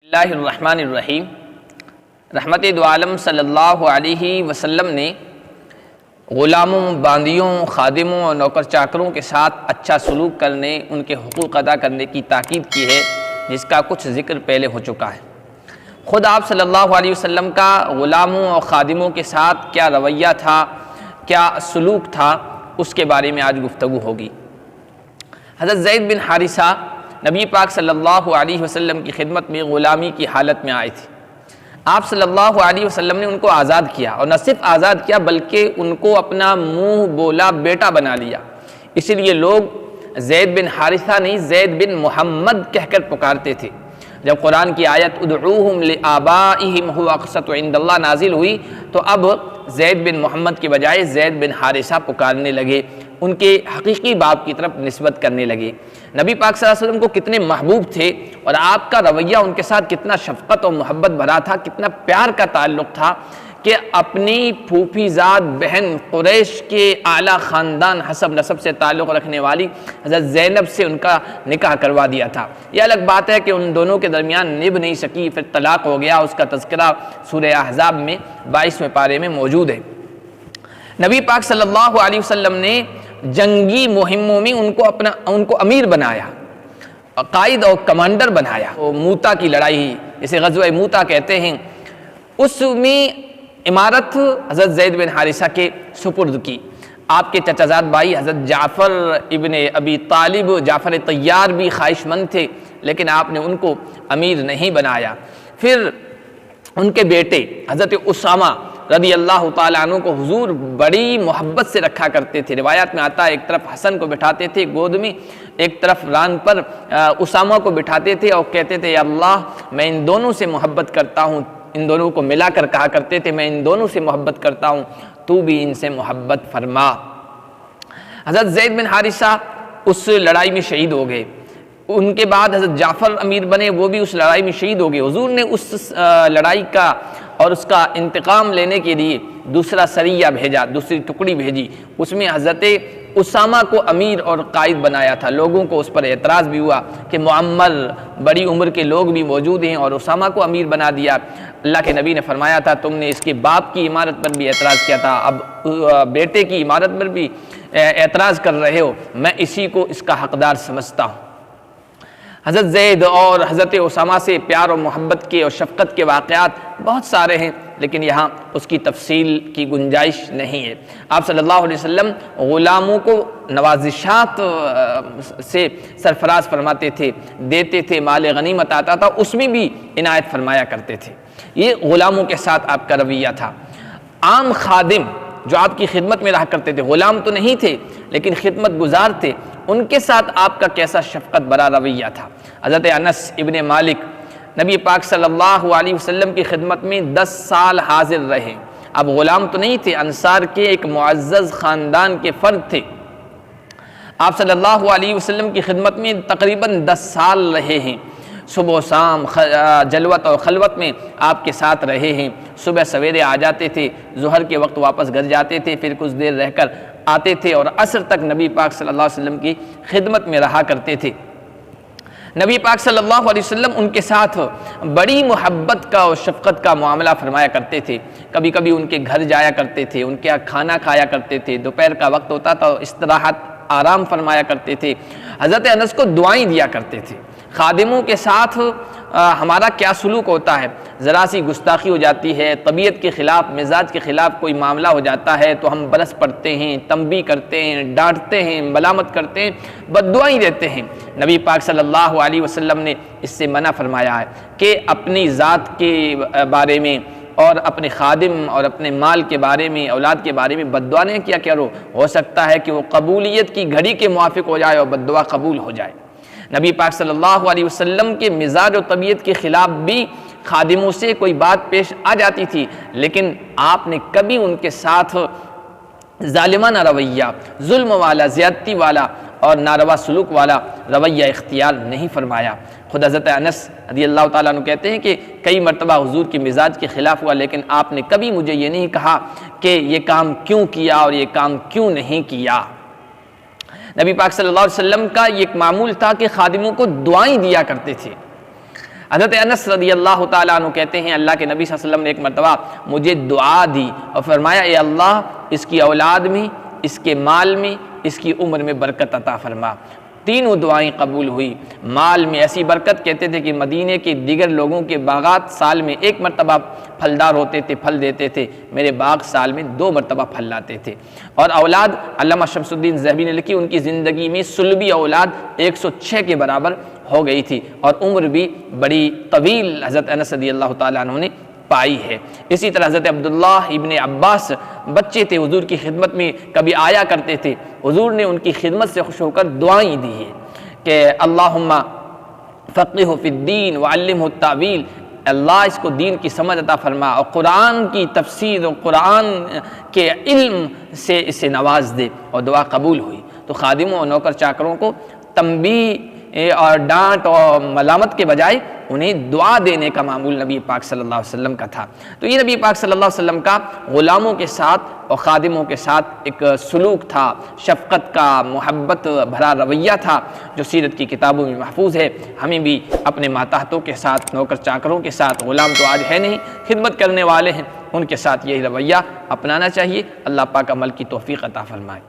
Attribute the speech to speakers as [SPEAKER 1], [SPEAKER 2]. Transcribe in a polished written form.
[SPEAKER 1] बिस्मिल्लाहिर्रहमानिर्रहीम। रहमत दो आलम सल्लल्लाहु अलैहि वसल्लम ने ग़ुलामों, बांदियों, खादिमों और नौकर चाकरों के साथ अच्छा सलूक करने, उनके हुकूक अदा करने की ताकीद की है, जिसका कुछ ज़िक्र पहले हो चुका है। ख़ुद आप सल्लल्लाहु अलैहि वसल्लम का ग़ुलामों और खादिमों के साथ क्या रवैया था, क्या सलूक था, उसके बारे में आज गुफ्तगू होगी। हज़रत ज़ैद बिन हारिसा नबी पाक सल्लल्लाहु अलैहि वसल्लम की खिदमत में ग़ुलामी की हालत में आए थे। आप सल्लल्लाहु अलैहि वसल्लम ने उनको आज़ाद किया, और न सिर्फ आज़ाद किया बल्कि उनको अपना मुँह बोला बेटा बना लिया। इसीलिए लोग ज़ैद बिन हारिसा नहीं, ज़ैद बिन मोहम्मद कहकर पुकारते थे। जब कुरान की आयत उदऊहुम लिआबाइहिम हुवा अक़सतु इंदल्लाह नाजिल हुई, तो अब ज़ैद बिन मोहम्मद के बजाय ज़ैद बिन हारिसा पुकारने लगे, उनके हकीकी बाप की तरफ निस्बत करने लगे। नबी पाक सल्लल्लाहु अलैहि वसल्लम को कितने महबूब थे, और आपका रवैया उनके साथ कितना शफ़क़त और मोहब्बत भरा था, कितना प्यार का ताल्लुक़ था कि अपनी फूफीज़ाद बहन कुरैश के आला ख़ानदान हसब नसब से ताल्लुक़ रखने वाली हज़रत ज़ैनब से उनका निकाह करवा दिया था। यह अलग बात है कि उन दोनों के दरमियान निभ नहीं सकी, फिर तलाक़ हो गया। उसका तज़किरा सूरह अहज़ाब में 22वें पारे में मौजूद है। नबी पाक सल्लल्लाहु अलैहि वसल्लम ने जंगी मुहिम्मों में उनको अमीर बनाया, कायद और कमांडर बनाया। वो मूता की लड़ाई, जिसे ग़ज़वा मूता कहते हैं, उसमें इमारत हज़रत ज़ैद बिन हारिसा के सुपुर्द की। आपके चचाजाद भाई हज़रत जाफ़र इब्ने अबी तालिब, जाफ़र तैयार भी ख्वाहिशमंद थे, लेकिन आपने उनको अमीर नहीं बनाया। फिर उनके बेटे हज़रत उसामा रदी अल्लाह ताला अन्हु को हुजूर बड़ी मोहब्बत से रखा करते थे। रिवायात में आता है, एक तरफ हसन को बिठाते थे गोद में, एक तरफ रान पर उसामा को बिठाते थे और कहते थे, या अल्लाह मैं इन दोनों से मोहब्बत करता हूँ। इन दोनों को मिलाकर कहा करते थे, मैं इन दोनों से मोहब्बत करता हूँ, तू भी इनसे मोहब्बत फरमा। हज़रत ज़ैद बिन हारिसा उस लड़ाई में शहीद हो गए। उनके बाद हज़रत जाफ़र अमीर बने, वो भी उस लड़ाई में शहीद हो गए। हुजूर ने उस लड़ाई का और उसका इंतकाम लेने के लिए दूसरा सरिया भेजा, दूसरी टुकड़ी भेजी। उसमें हज़रत उसामा को अमीर और कायद बनाया था। लोगों को उस पर एतराज़ भी हुआ कि मुअम्मर बड़ी उम्र के लोग भी मौजूद हैं और उसामा को अमीर बना दिया। अल्लाह के नबी ने फरमाया था, तुमने इसके बाप की इमारत पर भी एतराज़ किया था, अब बेटे की इमारत पर भी एतराज़ कर रहे हो, मैं इसी को इसका हक़दार समझता हूँ। हज़रत ज़ैद और हज़रत उसामा से प्यार और मोहब्बत के और शफ़क़त के वाक़यात बहुत सारे हैं, लेकिन यहाँ उसकी तफसील की गुंजाइश नहीं है। आप सल्लल्लाहु अलैहि वसल्लम ग़ुलामों को नवाज़िशात से सरफराज फरमाते थे, देते थे, माल गनीमत आता था, उसमें भी इनायत फरमाया करते थे। ये ग़ुलामों के साथ आपका रवैया था। आम खादिम जो आपकी खिदमत में रहा करते थे, ग़ुलाम तो नहीं थे लेकिन खिदमत गुजार थे, उनके साथ आपका कैसा शफ़क़त भरा रवैया था। हज़रत अनस इब्ने मालिक नबी पाक सल्लल्लाहु अलैहि वसल्लम की खिदमत में 10 साल हाजिर रहे। अब ग़ुलाम तो नहीं थे, अंसार के एक मुअज़्ज़ज़ ख़ानदान के फ़र्द थे। आप सल्लल्लाहु अलैहि वसल्लम की खिदमत में तकरीबन 10 साल रहे हैं। सुबह शाम जलवत और खलवत में आपके साथ रहे हैं। सुबह सवेरे आ जाते थे, ज़ुहर के वक्त वापस घर जाते थे, फिर कुछ देर रहकर आते थे और असर तक नबी पाक सल्लल्लाहु अलैहि वसल्लम की खिदमत में रहा करते थे। नबी पाक सल्लल्लाहु अलैहि वसल्लम उनके साथ बड़ी मोहब्बत का और शफ़क़त का मामला फरमाया करते थे। कभी कभी उनके घर जाया करते थे, उनके यहाँ खाना खाया करते थे। दोपहर का वक्त होता था, इस्तराहत आराम फरमाया करते थे। हज़रत अनस को दुआएं दिया करते थे। खादिमों के साथ हमारा क्या सलूक होता है, ज़रा सी गुस्ताखी हो जाती है, तबीयत के ख़िलाफ़, मिजाज के ख़िलाफ़ कोई मामला हो जाता है तो हम बरस पड़ते हैं, तंबी करते हैं, डांटते हैं, मलामत करते हैं, बद्दुआएं देते हैं। नबी पाक सल्लल्लाहु अलैहि वसल्लम ने इससे मना फरमाया है कि अपनी ज़ात के बारे में और अपने खादिम और अपने माल के बारे में, औलाद के बारे में बद्दुआ नहीं किया करो। हो सकता है कि वो कबूलियत की घड़ी के मुआफ़िक हो जाए और बद्दुआ कबूल हो जाए। नबी पाक सल्लल्लाहु अलैहि वसल्लम के मिजाज और तबीयत के ख़िलाफ़ भी खादिमों से कोई बात पेश आ जाती थी, लेकिन आपने कभी उनके साथ ज़ालिमाना रवैया, जुल्म वाला, ज़्यादती वाला और नारवा सलूक वाला रवैया इख्तियार नहीं फरमाया। खुद हज़रत अनस रज़ी अल्लाह ताला अन्हु कहते हैं कि कई मरतबा हुजूर के मिजाज के ख़िलाफ़ हुआ, लेकिन आपने कभी मुझे ये नहीं कहा कि ये काम क्यों किया और ये काम क्यों नहीं किया। नबी पाक सल्लल्लाहु अलैहि वसल्लम का ये एक मामूल था कि खादिमों को दुआएं दिया करते थे। हज़रत अनस रज़ियल्लाहु ताला अन्हु कहते हैं अल्लाह के नबी सल्लल्लाहु अलैहि वसल्लम ने एक मरतबा मुझे दुआ दी और फरमाया, ए अल्लाह इसकी औलाद में, इसके माल में, इसकी उम्र में बरकत अता फरमा। तीनों दुआएं कबूल हुई। माल में ऐसी बरकत, कहते थे कि मदीने के दीगर लोगों के बागात साल में एक मरतबा फलदार होते थे, फल देते थे, मेरे बाग साल में 2 मरतबा फल लाते थे। और औलाद, अल्लामा शमसुद्दीन ज़हबी ने लिखी उनकी ज़िंदगी में सुलभी औलाद 106 के बराबर हो गई थी और उम्र भी बड़ी तवील हज़रत अनस रज़ियल्लाहु ताला अन्हु ने पाई है। इसी तरह हज़रत अब्दुल्लाह इब्ने अब्बास बच्चे थे, हुजूर की खिदमत में कभी आया करते थे। हुजूर ने उनकी खिदमत से खुश होकर दुआएं दी है कि अल्लाहुम्मा फ़क़िहु फ़िद्दीन व अल्लिमहु तावील, अल्लाह इसको दीन की समझ अता फरमा और कुरान की तफसीर और कुरान के इल्म से इसे नवाज दे, और दुआ कबूल हुई। तो खादिमों और नौकर चाकरों को तंबीह और डांट और मलामत के बजाय उन्हें दुआ देने का मामूल नबी पाक सल्लल्लाहु अलैहि वसल्लम का था। तो ये नबी पाक सल्लल्लाहु अलैहि वसल्लम का ग़ुलामों के साथ और खादिमों के साथ एक सलूक था, शफ़क़त का, मोहब्बत भरा रवैया था, जो सीरत की किताबों में महफूज है। हमें भी अपने माताहतों के साथ, नौकर चाकरों के साथ, ग़ुलाम तो आज है नहीं, खिदमत करने वाले हैं, उनके साथ यही रवैया अपनाना चाहिए। अल्लाह पाक अमल की तौफ़ीक़ अता फ़रमाए।